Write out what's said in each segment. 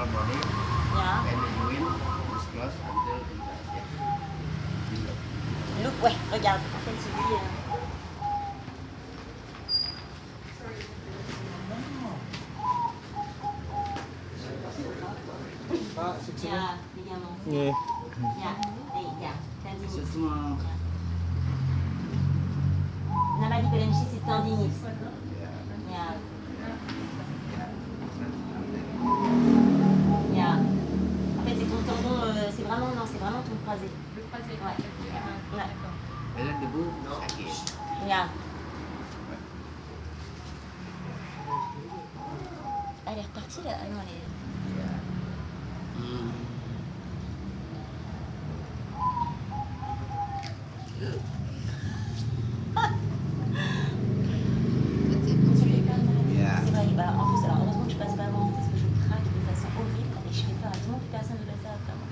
whole body, Yeah. and the wind is close until Look, ouais, regarde. En fait, il dit. Yeah, ligament. Yeah. Yeah, yeah. Tendinite. c'est semua. Namadi Pelenchi, c'est tendinite. Ya. Yeah. Yeah. En fait, c'est ton tendon, c'est vraiment ton croisé. Le croisé. Ouais. Ouais. Bila debu sakit. Yeah. Elle est repartie là? Ah non, elle est. Hmm. Ya. C'est vrai, bah, en plus, alors heureusement que je passe pas avant parce que je craque de façon horrible et je fais peur à tout le monde, plus personne ne fait ça après moi.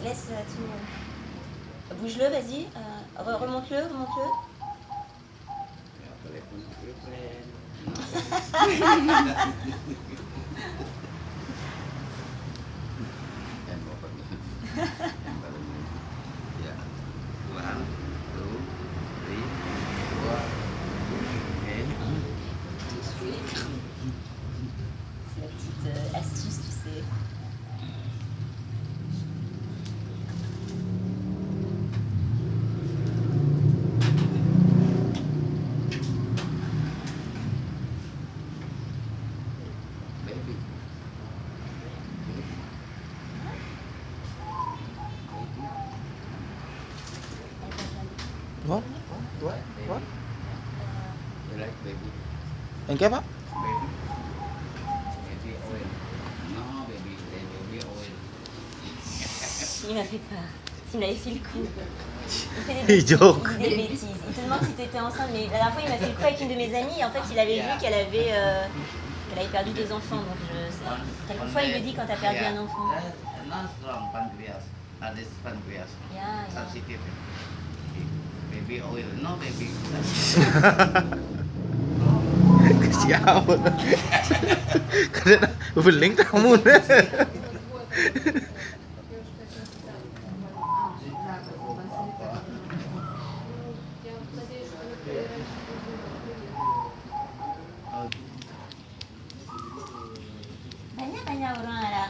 Laisse tout. Bouge-le, vas-y. Remonte-le. Ya, boleh pun girlfriend. Dan bapak. Yang paling ya. One, two, three, four. Okay. C'est la petite astuce, tu sais. Baby. What? What? What? You like baby? Anh kép á? Baby. Baby oil. No, baby oil. Il m'a fait peur. Il m'avait fait le coup. Il fait des Il bêtises. joke. Il dit des bêtises. Il te demande si tu étais enceinte, mais la dernière fois il m'a fait le coup avec une de mes amies et en fait il avait vu qu'elle avait perdu des enfants. Donc quelquefois il me dit quand tu as perdu un enfant. Not strong pancreas. This pancreas. Yeah, yeah. Sensitive. Baby oil. No baby. Siapa? Kadang-kadang beling kamu.